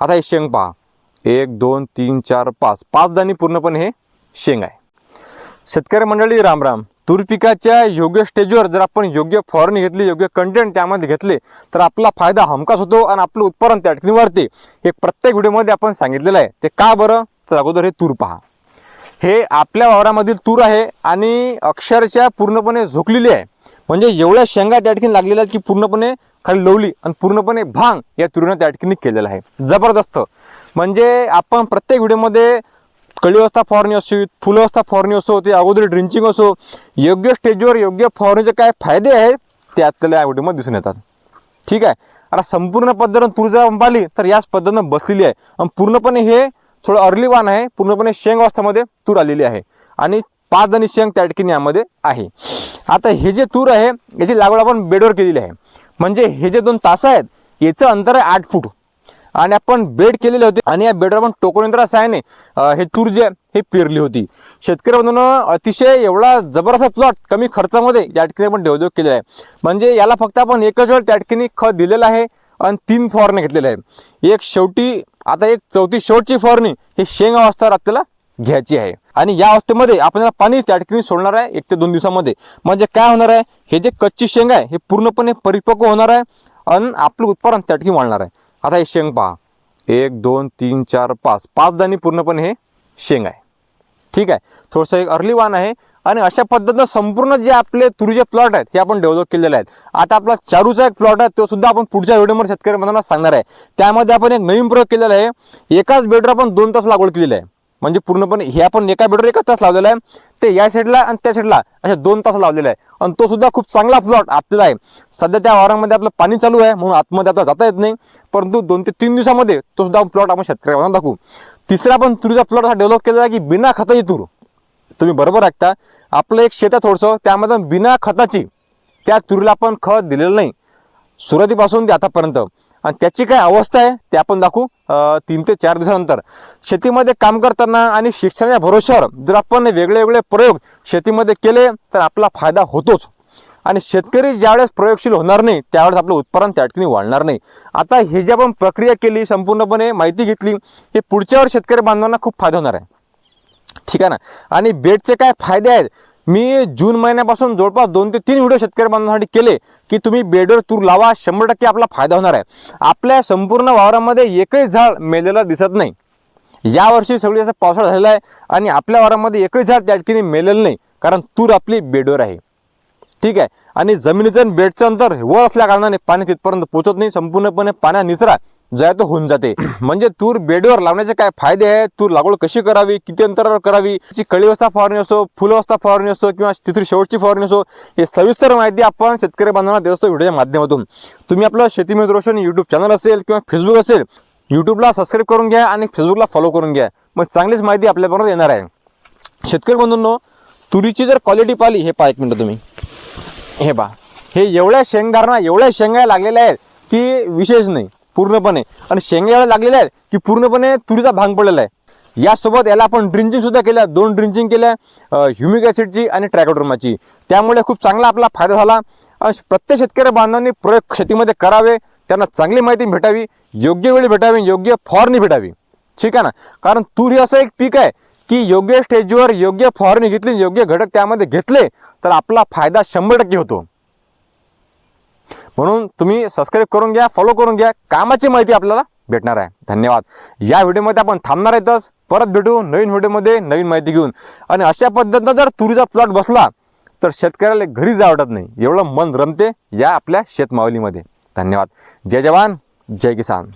आता हे शेंग पहा, 1 2 3 4 5 5 दाणी पूर्णपणे हे शेंग आहे. शेतकरी मंडळी राम राम. तूर पिकाच्या योग्य स्टेजवर जर आपण योग्य फवारणी घेतली, योग्य कंटेंट त्यामध्ये घेतले तर आपला फायदा हमखास होतो आणि आपलं उत्पादन त्या ठिकाणी वाढते. हे प्रत्येक व्हिडिओमध्ये आपण सांगितलेलं आहे. ते का बरं? तर अगोदर हे तूर पहा. हे आपल्या वावरामधील तूर आहे आणि अक्षरशः पूर्णपणे झोकलेली आहे. म्हणजे एवढ्या शेंगा त्या ठिकाणी लागलेल्या आहेत की पूर्णपणे खाली लवली आणि पूर्णपणे भांग या तुरीनं त्या ठिकाणी केलेला आहे. जबरदस्त. म्हणजे आपण प्रत्येक व्हिडिओमध्ये कळीवस्था फवारणी असो, फुलवस्था फवारणी असो, ते अगोदर ड्रिंचिंग असो, योग्य स्टेजवर योग्य फवारणीचे काय फायदे आहेत ते आपल्याला या व्हिडिओमध्ये दिसून येतात. ठीक आहे. आता संपूर्ण पद्धतीनं तूर जर पाहिली तर याच पद्धतीनं बसलेली आहे आणि पूर्णपणे हे थोडं अर्ली वाण आहे. पूर्णपणे शेंग अवस्थेमध्ये तूर आलेली आहे आणि 5 दाणी शेंग त्या ठिकाणी यामध्ये आहे. आता हे जे तूर आहे याची लागवड आपण बेडवर केलेली आहे. म्हणजे हे जे 2 तास आहेत याचं अंतर आहे 8 फूट आणि आपण बेड केलेले होते आणि या बेडवर आपण टोकनयंत्रा सहाय्याने हे तूर जे हे पेरली होती. शेतकरी बंधूंनो, अतिशय एवढा जबरदस्त प्लॉट कमी खर्चामध्ये या ठिकाणी आपण डेव्हलप केलेला आहे. म्हणजे याला फक्त आपण एकच वेळ त्या ठिकाणी खत दिलेलं आहे आणि 3 फवारणी घेतलेल्या आहे. एक शेवटी, आता एक चौथी शेवटची फवारणी हे शेंग अवस्थेवर आपल्याला घ्यायची आहे आणि या अवस्थेमध्ये आपण पाणी त्या ठिकाणी सोडणार आहे 1 ते 2 दिवसामध्ये. म्हणजे काय होणार आहे, हे जे कच्ची शेंग आहे हे पूर्णपणे परिपक्व होणार आहे आणि आपलं उत्पादन त्या ठिकाणी वाढणार आहे. आता हे शेंग पहा, 1 2 3 4 5 5 दाणी पूर्णपणे हे शेंग आहे. ठीक आहे. थोडंसं एक अर्ली वाण आहे आणि अशा पद्धतीनं संपूर्ण जे आपले तुरीचे प्लॉट आहेत हे आपण डेव्हलप केलेले आहेत. आता आपला चारूचा एक प्लॉट आहे तो सुद्धा आपण पुढच्या व्हिडिओमध्ये शेतकरी बंधूंना सांगणार आहे. त्यामध्ये आपण एक नवीन प्रयोग केलेला आहे. एकाच बेडवर आपण 2 तास लागवड केलेली आहे. म्हणजे पूर्णपणे हे आपण एका बेडवर 1 तास लावलेला आहे, ते या साईडला आणि त्या साईडला अशा 2 तास लावलेला आहे आणि तो सुद्धा खूप चांगला प्लॉट आपल्याला आहे. सध्या त्या वावरामध्ये आपलं पाणी चालू आहे म्हणून आतमध्ये आता जाता येत नाही, परंतु 2 ते 3 दिवसामध्ये तो सुद्धा प्लॉट आपण शेतकऱ्यांना दाखवू. तिसरा पण तुरीचा प्लॉट हा डेव्हलप केलेला आहे की बिना खताची तूर. तुम्ही बरोबर ऐकता, आपलं एक शेत आहे थोडंसं, त्यामध्ये बिना खताची त्या तुरीला आपण खत दिलेलं नाही सुरुवातीपासून ते आतापर्यंत. आणि त्याची काय अवस्था आहे ते आपण दाखवू 3 ते 4 दिवसानंतर. शेतीमध्ये काम करताना आणि शिक्षणाच्या भरोश्यावर जर आपण वेगळे वेगळे प्रयोग शेतीमध्ये केले तर आपला फायदा होतोच. आणि शेतकरी ज्यावेळेस प्रयोगशील होणार नाही त्यावेळेस आपलं उत्पादन त्या ठिकाणी वाढणार नाही. आता हे जे आपण प्रक्रिया केली, संपूर्णपणे माहिती घेतली, हे पुढच्यावर शेतकरी बांधवांना खूप फायदा होणार आहे. ठीक आहे ना. आणि बेडचे काय फायदे आहेत, मी जून महिन्यापासून जवळपास 2 ते 3 व्हिडिओ शेतकरी बांधवांसाठी केले की तुम्ही बेडवर तूर लावा, 100% आपला फायदा होणार आहे. आपल्या संपूर्ण वावरामध्ये एकही झाड मेलेलं दिसत नाही. यावर्षी सगळी असं पावसाळा झालेला आहे आणि आपल्या वावरामध्ये एकही झाड त्या ठिकाणी मेलेलं नाही, कारण तूर आपली बेडवर आहे. ठीक आहे. आणि जमिनीचं बेडचं अंतर वर असल्या कारणाने पाणी तिथपर्यंत पोहोचत नाही. संपूर्णपणे पाण्या निचरा जाय तो होऊन जाते. म्हणजे तूर बेडवर लावण्याचे काय फायदे आहेत, तूर लागवड कशी करावी, किती अंतरावर करावी, कळीवस्था फवारणी असो, फुलवस्था फवारणी असो किंवा तिसरी शेवटची फवारणी असो, हे सविस्तर माहिती आपण शेतकरी बांधवांना देत असतो व्हिडिओच्या माध्यमातून. तुम्ही आपलं शेती मित्र रोशन यूट्यूब चॅनल असेल किंवा फेसबुक असेल, यूट्यूबला सबस्क्राईब करून घ्या आणि फेसबुकला फॉलो करून घ्या. मग चांगलीच माहिती आपल्यापर्यंत येणार आहे. शेतकरी बंधूंनो, तुरीची जर क्वालिटी पाहिली, हे पहा 1 मिनिट तुम्ही, हे पहा, हे एवढ्या शेंगदारणा एवढ्या शेंगा लागलेल्या आहेत की विशेष नाही पूर्णपणे. आणि शेंगा एवढ्या लागलेल्या आहेत की पूर्णपणे तुरीचा भांग पडलेला आहे. यासोबत याला आपण ड्रिंचिंग सुद्धा केल्या, 2 ड्रिंचिंग केल्या, ह्युमिक ॲसिडची आणि ट्रायकोडर्माची. त्यामुळे खूप चांगला आपला फायदा झाला. प्रत्येक शेतकरी बांधवांनी प्रयोग शेतीमध्ये करावे, त्यांना चांगली माहिती भेटावी, योग्य वेळी भेटावी, योग्य फवारणी भेटावी. ठीक आहे ना. कारण तूर हे असं एक पीक आहे की योग्य स्टेजवर योग्य फवारणी घेतली, योग्य घटक त्यामध्ये घेतले तर आपला फायदा 100% होतो. म्हणून तुम्ही सबस्क्राईब करून घ्या, फॉलो करून घ्या, कामाची माहिती आपल्याला भेटणार आहे. धन्यवाद. या व्हिडिओमध्ये आपण थांबणार आहेतच, परत भेटू नवीन व्हिडिओमध्ये नवीन माहिती घेऊन. आणि अशा पद्धतीनं जर तुरीचा प्लॉट बसला तर शेतकऱ्याला घरी जावं वाटत नाही, एवढं मन रमते या आपल्या शेतमावलीमध्ये. धन्यवाद. जय जवान, जय किसान.